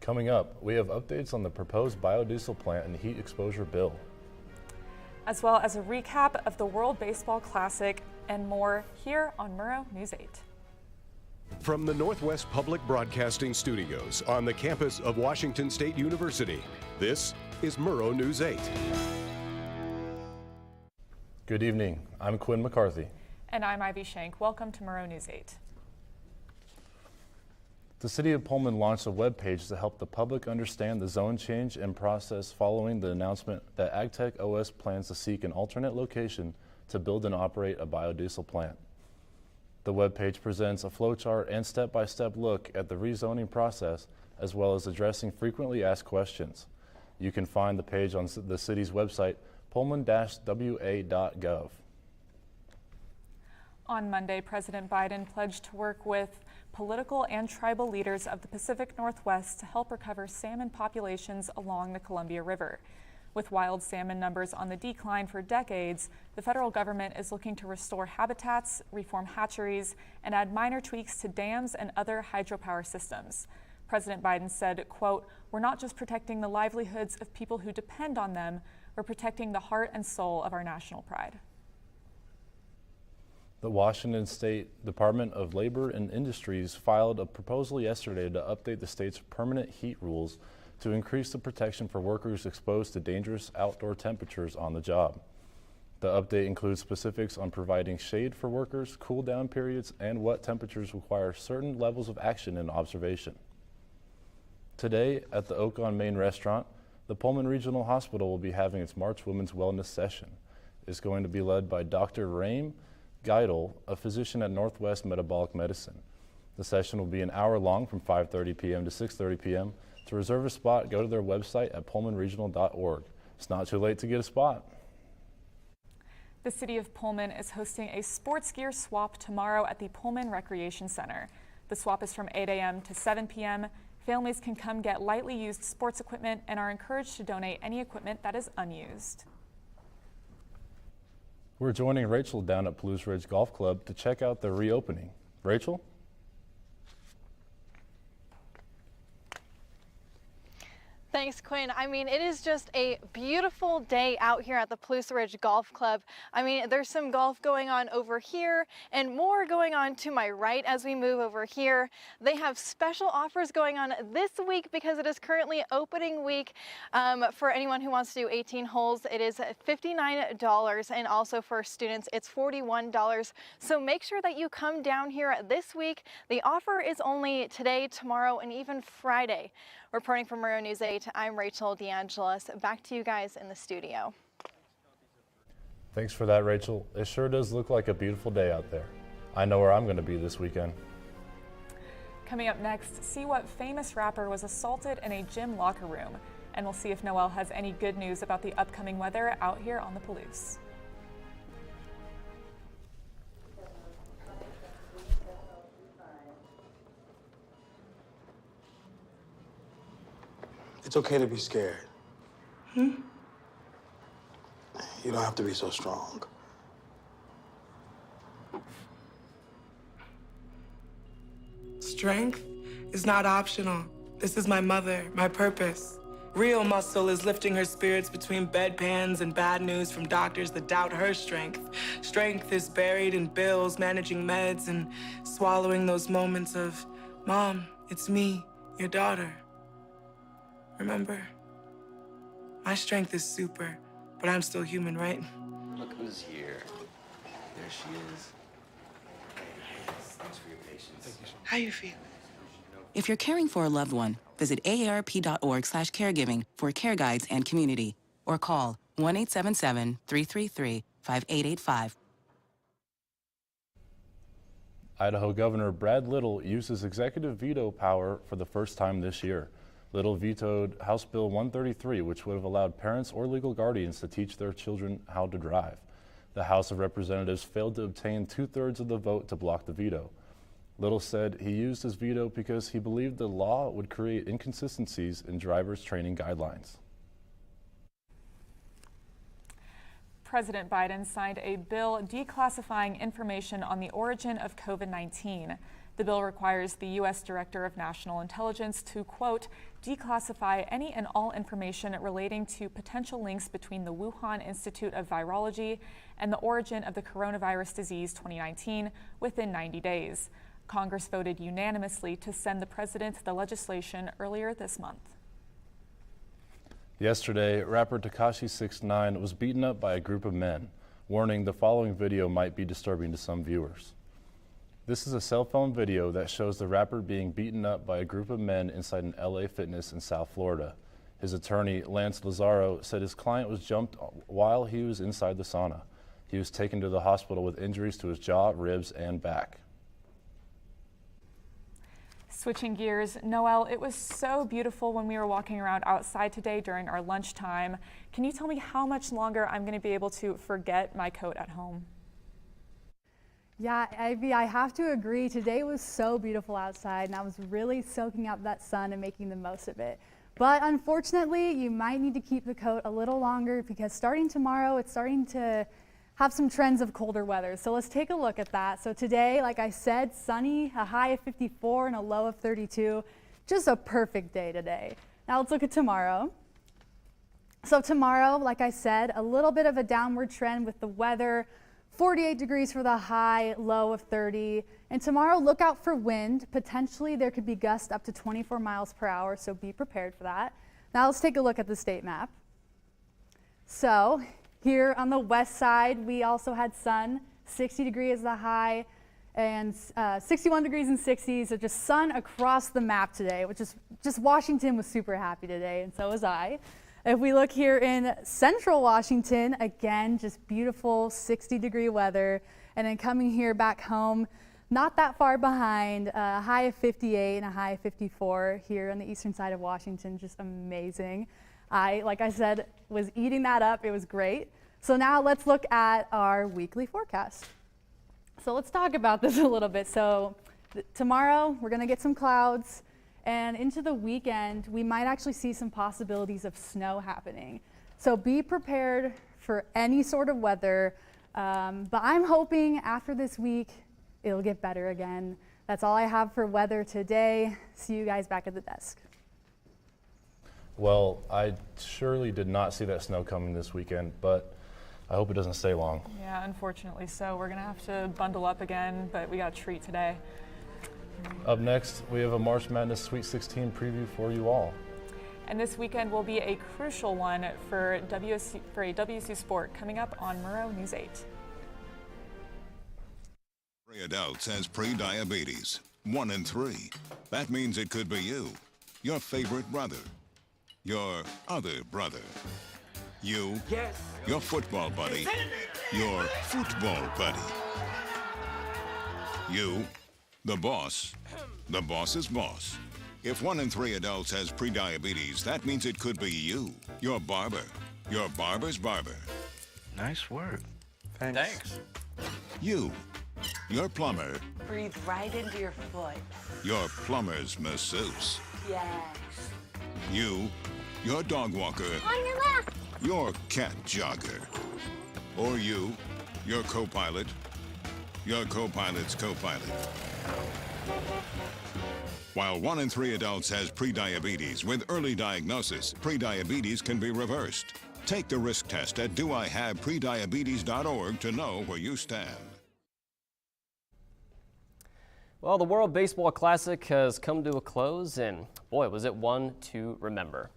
Coming up, we have updates on the proposed biodiesel plant and heat exposure bill, as well as a recap of the World Baseball Classic and more here on Murrow News 8. From the Northwest Public Broadcasting Studios on the campus of Washington State University, this is Murrow News 8. Good evening. I'm Quinn McCarthy. And I'm Ivy Shank. Welcome to Murrow News 8. The City of Pullman launched a webpage to help the public understand the zone change and process following the announcement that AgTech OS plans to seek an alternate location to build and operate a biodiesel plant. The webpage presents a flowchart and step-by-step look at the rezoning process, as well as addressing frequently asked questions. You can find the page on the city's website, pullman-wa.gov. On Monday, President Biden pledged to work with political and tribal leaders of the Pacific Northwest to help recover salmon populations along the Columbia River. With wild salmon numbers on the decline for decades, the federal government is looking to restore habitats, reform hatcheries, and add minor tweaks to dams and other hydropower systems. President Biden said, quote, "We're not just protecting the livelihoods of people who depend on them, we're protecting the heart and soul of our national pride." The Washington State Department of Labor and Industries filed a proposal yesterday to update the state's permanent heat rules to increase the protection for workers exposed to dangerous outdoor temperatures on the job. The update includes specifics on providing shade for workers, cool down periods, and what temperatures require certain levels of action and observation. Today at the Oak on Main restaurant, the Pullman Regional Hospital will be having its March Women's Wellness Session. It's going to be led by Dr. Raim Geidel, a physician at Northwest Metabolic Medicine. The session will be an hour long from 5:30 p.m. to 6:30 p.m. To reserve a spot, go to their website at pullmanregional.org. It's not too late to get a spot. The City of Pullman is hosting a sports gear swap tomorrow at the Pullman Recreation Center. The swap is from 8 a.m. to 7 p.m. Families can come get lightly used sports equipment and are encouraged to donate any equipment that is unused. We're joining Rachel down at Palouse Ridge Golf Club to check out the reopening. Rachel? Thanks, Quinn. I mean, it is just a beautiful day out here at the Palouse Ridge Golf Club. I mean, there's some golf going on over here and more going on to my right as we move over here. They have special offers going on this week because it is currently opening week. For anyone who wants to do 18 holes, it is $59, and also for students, it's $41. So make sure that you come down here this week. The offer is only today, tomorrow, and even Friday. Reporting from Murrow News 8, I'm Rachel DeAngelis. Back to you guys in the studio. Thanks for that, Rachel. It sure does look like a beautiful day out there. I know where I'm going to be this weekend. Coming up next, see what famous rapper was assaulted in a gym locker room. And we'll see if Noel has any good news about the upcoming weather out here on the Palouse. It's okay to be scared. You don't have to be so strong. Strength is not optional. This is my mother, my purpose. Real muscle is lifting her spirits between bedpans and bad news from doctors that doubt her strength. Strength is buried in bills, managing meds, and swallowing those moments of, "Mom, it's me, your daughter." Remember? My strength is super, but I'm still human, right? Look who's here. There she is. Thanks for your patience. Thank you so much. How you feel? If you're caring for a loved one, visit aarp.org/caregiving for care guides and community, or call 1-877-333-5885. Idaho Governor Brad Little uses executive veto power for the first time this year. Little vetoed House Bill 133, which would have allowed parents or legal guardians to teach their children how to drive. The House of Representatives failed to obtain 2/3 of the vote to block the veto. Little said he used his veto because he believed the law would create inconsistencies in drivers' training guidelines. President Biden signed a bill declassifying information on the origin of COVID-19. The bill requires the U.S. Director of National Intelligence to, quote, declassify any and all information relating to potential links between the Wuhan Institute of Virology and the origin of the coronavirus disease 2019 within 90 days. Congress voted unanimously to send the president the legislation earlier this month. Yesterday, rapper Tekashi 6ix9ine was beaten up by a group of men, warning the following video might be disturbing to some viewers. This is a cell phone video that shows the rapper being beaten up by a group of men inside an LA Fitness in South Florida. His attorney, Lance Lazaro, said his client was jumped while he was inside the sauna. He was taken to the hospital with injuries to his jaw, ribs, and back. Switching gears, Noelle, it was so beautiful when we were walking around outside today during our lunchtime. Can you tell me how much longer I'm going to be able to forget my coat at home? Yeah, Ivy, I have to agree. Today was so beautiful outside, and I was really soaking up that sun and making the most of it. But unfortunately, you might need to keep the coat a little longer because starting tomorrow, it's starting to have some trends of colder weather. So let's take a look at that. So today, like I said, sunny, a high of 54 and a low of 32. Just a perfect day today. Now let's look at tomorrow. So tomorrow, like I said, a little bit of a downward trend with the weather. 48 degrees for the high, low of 30. And tomorrow, look out for wind. Potentially, there could be gusts up to 24 miles per hour, so be prepared for that. Now let's take a look at the state map. So here on the west side, we also had sun, 60 degrees the high, and 61 degrees and 60s. So just sun across the map today, which is just Washington was super happy today, and so was I. If we look here in central Washington, again, just beautiful 60-degree weather. And then coming here back home, not that far behind, a high of 58 and a high of 54 here on the eastern side of Washington, just amazing. Like I said, was eating that up. It was great. So now let's look at our weekly forecast. So let's talk about this a little bit. So tomorrow, we're going to get some clouds. And into the weekend, we might actually see some possibilities of snow happening. So be prepared for any sort of weather. But I'm hoping after this week, it'll get better again. That's all I have for weather today. See you guys back at the desk. Well, I surely did not see that snow coming this weekend, but I hope it doesn't stay long. Yeah, unfortunately so. We're going to have to bundle up again, but we got a treat today. Up next, we have a March Madness Sweet 16 preview for you all. And this weekend will be a crucial one for a WSU sport coming up on Murrow News 8. Adults has pre-diabetes, 1 in 3. That means it could be you, your favorite brother, your other brother, you, your football buddy, your football buddy, you, the boss's boss. If 1 in 3 adults has prediabetes, that means it could be you, your barber, your barber's barber. Nice work. Thanks. You, your plumber, Breathe right into your foot. your plumber's masseuse. Yes. You, your dog walker, On your left. your cat jogger. Or you, your co-pilot, your co-pilot's co-pilot. While 1 in 3 adults has prediabetes, with early diagnosis, prediabetes can be reversed. Take the risk test at doihaveprediabetes.org to know where you stand. Well, the World Baseball Classic has come to a close, and boy, was it one to remember.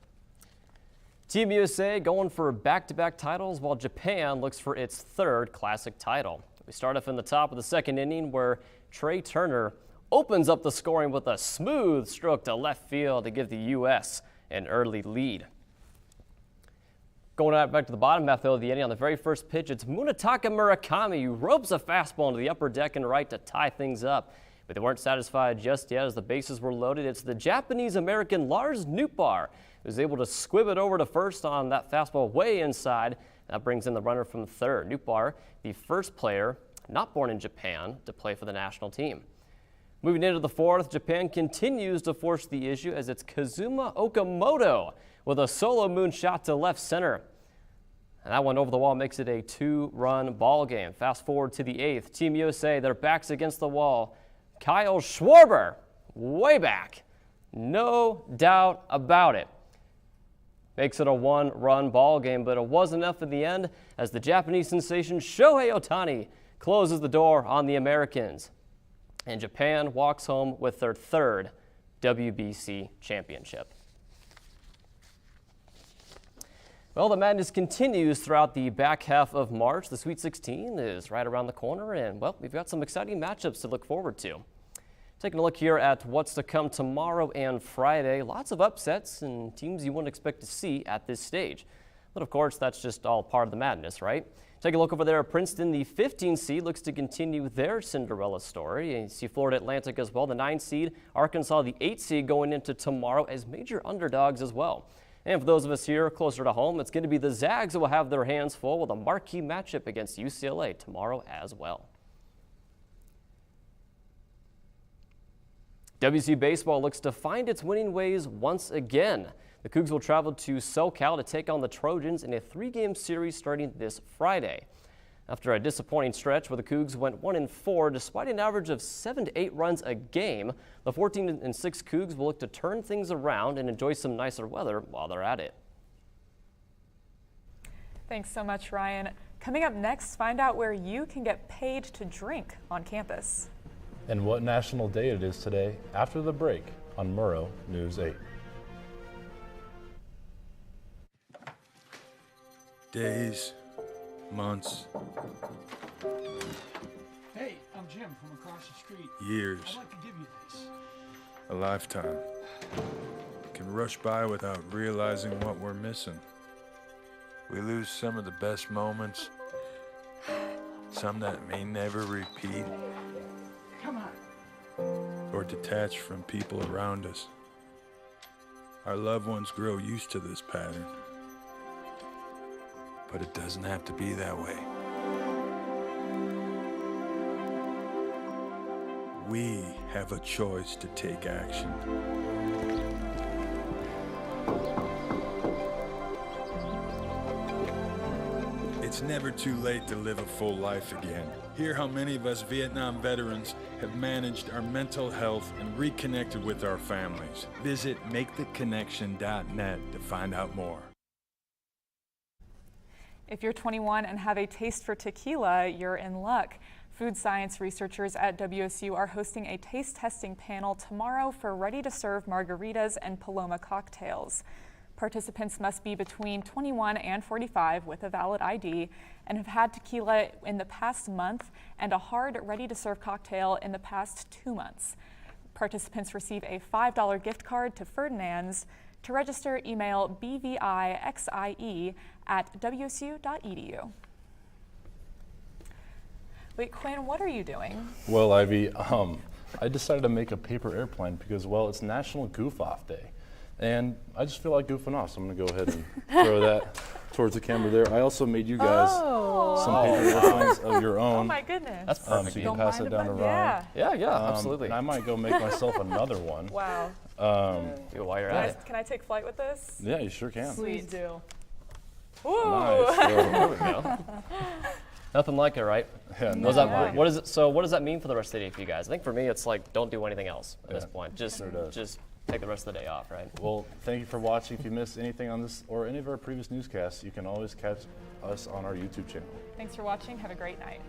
Team USA going for back-to-back titles, while Japan looks for its 3rd Classic title. We start off in the top of the 2nd inning, where Trey Turner opens up the scoring with a smooth stroke to left field to give the U.S. an early lead. Going right back to the bottom half of the inning, on the very first pitch, it's Munetaka Murakami who ropes a fastball into the upper deck and right to tie things up. But they weren't satisfied just yet as the bases were loaded. It's the Japanese-American Lars Nootbaar who was able to squib it over to first on that fastball way inside. That brings in the runner from third. Nootbaar, the first player not born in Japan to play for the national team. Moving into the 4th, Japan continues to force the issue as it's Kazuma Okamoto with a solo moonshot to left center. And that one over the wall makes it a 2-run ball game. Fast forward to the 8th. Team USA, their backs against the wall. Kyle Schwarber, way back. No doubt about it. Makes it a one-run ball game, but it wasn't enough in the end as the Japanese sensation Shohei Ohtani closes the door on the Americans. And Japan walks home with their third WBC championship. Well, the madness continues throughout the back half of March. The Sweet 16 is right around the corner, and, well, we've got some exciting matchups to look forward to. Taking a look here at what's to come tomorrow and Friday. Lots of upsets and teams you wouldn't expect to see at this stage. But, of course, that's just all part of the madness, right? Take a look over there at Princeton. The 15 seed looks to continue their Cinderella story. And you see Florida Atlantic as well, the 9 seed. Arkansas, the 8 seed, going into tomorrow as major underdogs as well. And for those of us here closer to home, it's going to be the Zags who will have their hands full with a marquee matchup against UCLA tomorrow as well. WC Baseball looks to find its winning ways once again. The Cougs will travel to SoCal to take on the Trojans in a 3-game series starting this Friday. After a disappointing stretch where the Cougs went 1-4 despite an average of 7 to 8 runs a game, the 14-6 Cougs will look to turn things around and enjoy some nicer weather while they're at it. Thanks so much, Ryan. Coming up next, find out where you can get paid to drink on campus. And what national day it is today after the break on Murrow News 8. Days, months, Hey, I'm Jim from across the street. years, I'd like to give you this. a lifetime can rush by without realizing what we're missing. We lose some of the best moments, some that may never repeat, Come on. or detach from people around us. Our loved ones grow used to this pattern, but it doesn't have to be that way. We have a choice to take action. It's never too late to live a full life again. Hear how many of us Vietnam veterans have managed our mental health and reconnected with our families. Visit maketheconnection.net to find out more. If you're 21 and have a taste for tequila, you're in luck. Food science researchers at WSU are hosting a taste testing panel tomorrow for ready-to-serve margaritas and Paloma cocktails. Participants must be between 21 and 45 with a valid ID and have had tequila in the past month and a hard ready-to-serve cocktail in the past 2 months. Participants receive a $5 gift card to Ferdinand's. To register, email bvixie@wsu.edu. Wait, Quinn, what are you doing? Well, Ivy, I decided to make a paper airplane because, well, it's National Goof Off Day. And I just feel like goofing off, so I'm going to go ahead and throw that towards the camera there. I also made you guys some paper airplanes of your own. Oh, my goodness. That's perfect. So you can pass it down to Ryan. Yeah, absolutely. And I might go make myself another one. Wow. While you're at it. Can I take flight with this? Yeah, you sure can. Please do. Nice. There we go. Nothing like it, right? Yeah, What does that mean for the rest of the day for you guys? I think for me, it's like don't do anything else at this point. Just take the rest of the day off, right? Well, thank you for watching. If you missed anything on this or any of our previous newscasts, you can always catch us on our YouTube channel. Thanks for watching. Have a great night.